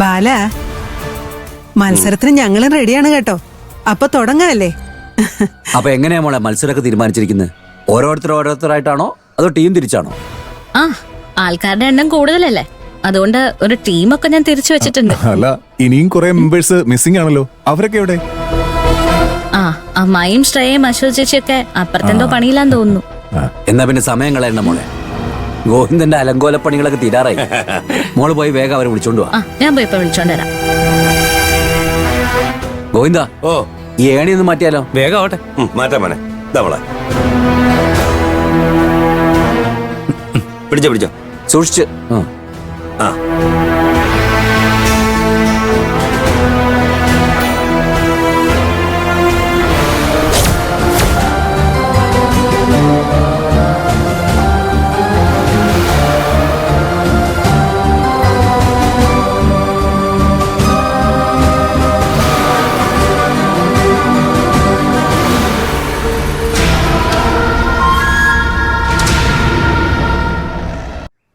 ബാല, മത്സരത്തിന് ഞങ്ങളും റെഡിയാണ് കേട്ടോ. അപ്പൊ തുടങ്ങാല്ലേ? അപ്പൊ എങ്ങനെയാ മോളെ മത്സരമൊക്കെ തീരുമാനിച്ചിരിക്കുന്നത്? ഓരോരുത്തരായിട്ടാണോ അതോ ടീം തിരിച്ചാണോ? ആ, ആൾക്കാരുടെ എണ്ണം കൂടുതലല്ലേ, അതുകൊണ്ട് ഒരു ടീമൊക്കെ ഞാൻ തിരിച്ചു വെച്ചിട്ടുണ്ട്. അല്ല, ഇനിയും കുറെ മെമ്പേഴ്സ് മിസ്സിംഗ് ആണല്ലോ. അവരൊക്കെ എവിടെ? ആ, അമ്മായിയും ശ്രേയയും അശോക് ചേച്ചിയൊക്കെ അപ്പുറത്തെന്തോ പണിയിലാന്ന് തോന്നുന്നു. എന്നാ പിന്നെ സമയം കളയണ്ട മോളെ. ഗോവിന്ദന്റെ അലങ്കോല പണികളൊക്കെ തീരാറായി. മോള് പോയി വേഗം അവരെ വിളിച്ചോണ്ട് വാ. ആ, ഞാൻ പോയി ഇപ്പൊ വിളിച്ചോണ്ട് വരാം. ഗോവിന്ദ, ഈ ഏണി ഒന്ന് മാറ്റിയാലോ? വേഗം ആവട്ടെ. മാറ്റാ മോനെ. മോളെ പിടിച്ചോ. സൂക്ഷിച്ച്. ആ,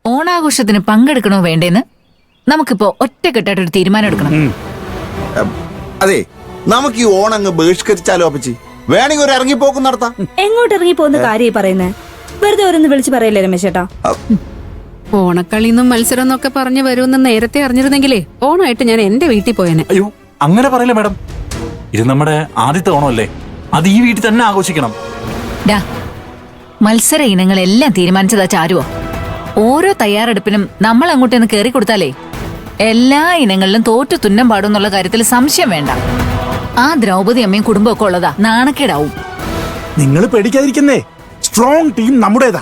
ഓണാഘോഷത്തിന് പങ്കെടുക്കണോ വേണ്ടേന്ന് നമുക്കിപ്പോ ഒറ്റക്കെട്ടായിട്ടൊരു തീരുമാനം എടുക്കണം. അതെ, നമുക്ക് ഈ ഓണങ്ങ് ബഹിഷ്കരിച്ചാലോ അപ്പച്ചി? വേണമെങ്കിൽ ഒരു ഇറങ്ങിപ്പോക്കും നടത്താം. എങ്ങോട്ട് ഇറങ്ങി പോകുന്ന കാര്യം പറയുന്നേ? വെറുതെ ഓരോന്ന് വിളിച്ചു പറയല്ലേ രമേശേട്ടാ? ഓണക്കളിന്നും മത്സരം എന്നൊക്കെ പറഞ്ഞു വരുമെന്ന് നേരത്തെ അറിഞ്ഞിരുന്നെങ്കിലേ ഓണമായിട്ട് ഞാൻ എന്റെ വീട്ടിൽ പോയേനെ. അയ്യോ, അങ്ങനെ പറയില്ല മാഡം. ഇത് നമ്മുടെ ആദ്യത്തെ ഓണമല്ലേ, അത് ഈ വീട്ടിൽ തന്നെ ആഘോഷിക്കണം. മത്സര ഇനങ്ങളെല്ലാം തീരുമാനിച്ചതാ ചാരുവോ? ഓരോ തയ്യാറെടുപ്പിനും നമ്മൾ അങ്ങോട്ടൊന്ന് കേറി കൊടുത്താലേ എല്ലാ ഇനങ്ങളിലും തോറ്റു തുന്നം പാടുന്നുള്ള കാര്യത്തിൽ സംശയം വേണ്ട. ആ ദ്രൗപദി അമ്മയും കുടുംബമൊക്കെ ഉള്ളതാ, നാണക്കേടാവും. നിങ്ങൾ പേടിക്കാതിരിക്കുന്നേ. Strong team നമ്മുടേതാ.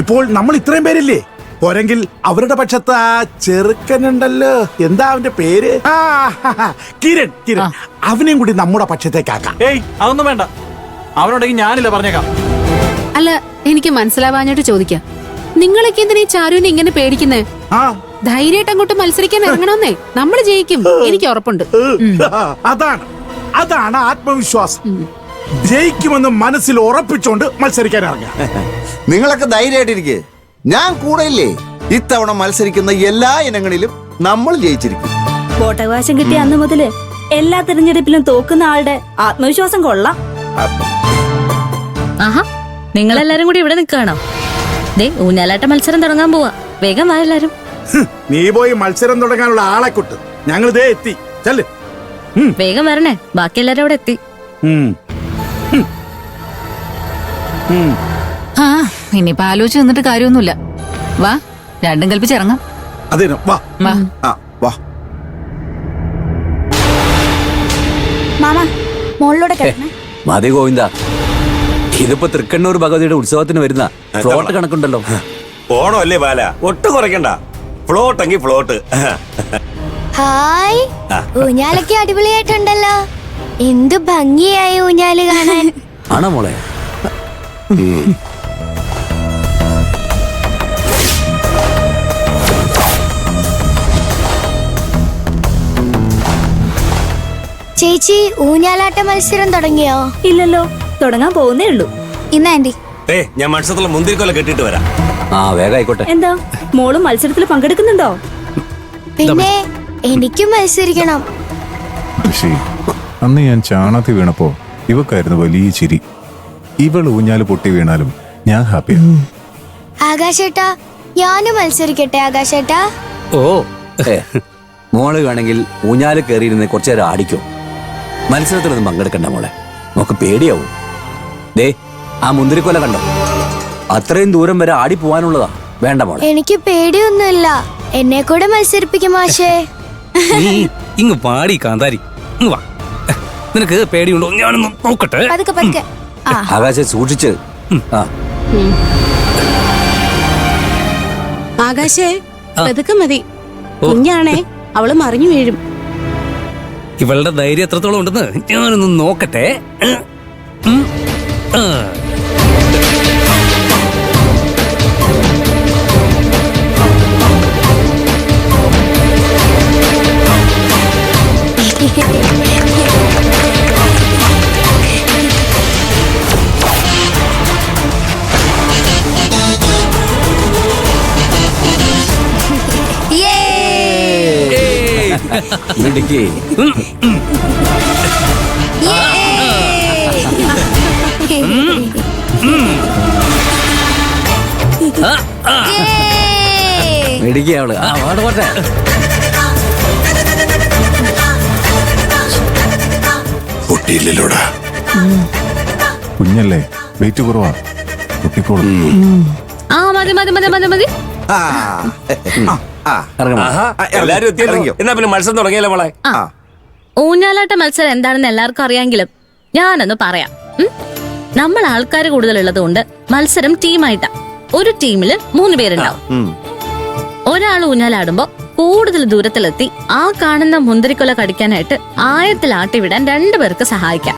ഇപ്പോൾ നമ്മൾ ഇത്രയും പേരില്ലേ? പോരെങ്കിൽ അവരുടെ പക്ഷത്ത് ആ ചെറുക്കനുണ്ടല്ലോ, എന്താ അവന്റെ പേര്? കിരൺ. അവനെയും കൂടി നമ്മുടെ പക്ഷത്തേക്കാക്കാം. ഏയ്, അതൊന്നും വേണ്ട. അവനോടെങ്കിൽ ഞാനില്ല, പറഞ്ഞേക്കാം. അല്ല, എനിക്ക് മനസ്സിലാവാഞ്ഞിട്ട് ചോദിക്കാം, നിങ്ങളൊക്കെ എന്തിനാ ഈ ചാരുവിനെ ഇങ്ങനെ പേടിക്കുന്നേ? ധൈര്യമായിട്ട് അങ്ങോട്ട് മത്സരിക്കാൻ ഇറങ്ങണമെന്നേ. നമ്മൾ ജയിക്കും, എനിക്ക് ഉറപ്പുണ്ട്. അതാണ് ആത്മവിശ്വാസം. ജയിക്കുമെന്ന് മനസ്സിൽ ഉറപ്പിച്ചോണ്ട് മത്സരിക്കാൻ ഇറങ്ങാം. നിങ്ങളൊക്കെ ധൈര്യമായിട്ടിരിക്കേ, ഞാൻ കൂടെ ഇല്ലേ? ഇത്തവണ മത്സരിക്കുന്ന എല്ലാ ഇനങ്ങളിലും നമ്മൾ ജയിച്ചിരിക്കും. വോട്ടവകാശം കിട്ടിയ അന്ന് മുതല് എല്ലാ തിരഞ്ഞെടുപ്പിലും തോക്കുന്ന ആളുടെ ആത്മവിശ്വാസം കൊള്ളാം. ആഹാ, നിങ്ങളെല്ലാരും കൂടി ഇവിടെ നിൽക്കുകയാണോ? ദേ, ഊഞ്ഞാലാട്ട മത്സരം തുടങ്ങാൻ പോവാ. വേഗം വാ എല്ലാരും. നീ പോയി മത്സരം തുടങ്ങാനുള്ള ആളെ കൊട്ട്. ഞങ്ങൾ ഇതേ എത്തി. ചെല്ല്. വേഗം വരണേ, ബാക്കി എല്ലാരും അവിടെ എത്തി. ആ, ഇനിയിപ്പോ ആലോചിച്ച് നിന്നിട്ട് കാര്യമൊന്നുമില്ല. വാ, രണ്ടും കൽപ്പിച്ചിറങ്ങാം. അതെ, വാ. വാ. മാമ, മോളിലൂടെ മതി ഗോവിന്ദ, ഇതിപ്പോ തൃക്കണ്ണൂർ ഭഗവതിയുടെ ഉത്സവത്തിന് വരുന്ന ഫ്ലോട്ട് കണക്കുണ്ടല്ലോ. ഓണം അല്ലേ ബാല, ഒട്ടും കുറയ്ക്കണ്ട. ഫ്ലോട്ട് എങ്കിൽ ഫ്ലോട്ട്. ഹായ്, ഊഞ്ഞാലൊക്കെ അടിപൊളിയായിട്ടുണ്ടല്ലോ. എന്ത് ഭംഗിയായി ഊഞ്ഞാല് കാണാൻ. ആണോ മോളെ? ചേച്ചി, ഊഞ്ഞാലാട്ട മത്സരം തുടങ്ങിയോ? ഇല്ലല്ലോ, തുടങ്ങാൻ പോകുന്നേ ഉള്ളൂ. ഇന്ന് ആന്റി, ഞാൻ മത്സരത്തിലുള്ള മുന്തിരിക്കൊല കെട്ടിട്ട് വരാം. ആ, വേഗം ആയിക്കോട്ടെ. എന്താ, മോളും മത്സരത്തിൽ പങ്കെടുക്കുന്നുണ്ടോ? പിന്നെ എനിക്കും മത്സരിക്കണം. അന്ന് ഞാൻ ചാണകത്തിൽ വീണപ്പോ ഇവക്കായിരുന്നു വലിയ ചിരി. ഇവൾ ഊഞ്ഞാല് പൊട്ടി വീണാലും ഞാൻ ഹാപ്പിയാ. ആകാശേട്ടാ, ഞാനും മത്സരിക്കട്ടെ? ആകാശേട്ടാ, ഓ, മോള് വേണമെങ്കിൽ ഊഞ്ഞാല് കയറിയിരുന്ന് കുറച്ചു നേരം ആടിക്കോ. മത്സരത്തിലൊന്നും പങ്കെടുക്കണ്ട മോളെ, നമുക്ക് പേടിയാവും. ദേ, ആ മുന്തിരിക്കൊല കണ്ടോ? അത്രയും ദൂരം വരെ ആടി പോവാനുള്ളതാ. വേണ്ട മോളെ. എനിക്ക് പേടിയൊന്നുമില്ല, എന്നെ കൂടെ മത്സരിപ്പിക്കും മാഷേ. ഇങ്ങ് പാടി കാന്താരി, വാ. നിനക്ക് പേടിയുണ്ടോ? ഞാനൊന്ന് നോക്കട്ടെ. പതുക്കെ. ആകാശം സൂക്ഷിച്ച്. ആകാശേ, പതുക്കെ മതി. കുഞ്ഞാണേ, അവള് മറിഞ്ഞു വീഴും. ഇവളുടെ ധൈര്യം എത്രത്തോളം ഉണ്ടെന്ന് ഞാനൊന്ന് നോക്കട്ടെ. യേ മിടുക്കി. മിടുക്കി അവള്. ആ പോട്ടെ പോട്ടെ. പൊട്ടിയില്ലല്ലോടാ. കുഞ്ഞല്ലേ, വെയിറ്റ് കുറവാ, പൊട്ടിക്കോളും. ആ മതി മതി മതി മതി മതി. ആ. ആ. ഇറങ്ങണം. ആഹാ, എല്ലാരും എത്തിയല്ലോ. എന്നാ പിന്നെ മത്സരം തുടങ്ങിയല്ലോ മോളെ. ആ. ഊഞ്ഞാലാട്ട മത്സരം എന്താണെന്ന് എല്ലാവർക്കും അറിയാമെങ്കിലും ഞാനൊന്ന് പറയാം. നമ്മൾ ആൾക്കാർ കൂടുതലുള്ളത് കൊണ്ട് മത്സരം ടീമായിട്ടാ. ഒരു ടീമില് 3 പേരുണ്ടാവും. ഒരാൾ ഊഞ്ഞാലാടുമ്പോ കൂടുതൽ ദൂരത്തിലെത്തി ആ കാണുന്ന മുന്തിരിക്കൊല കടിക്കാനായിട്ട് ആയത്തിൽ ആട്ടിവിടാൻ 2 പേർക്ക് സഹായിക്കാം.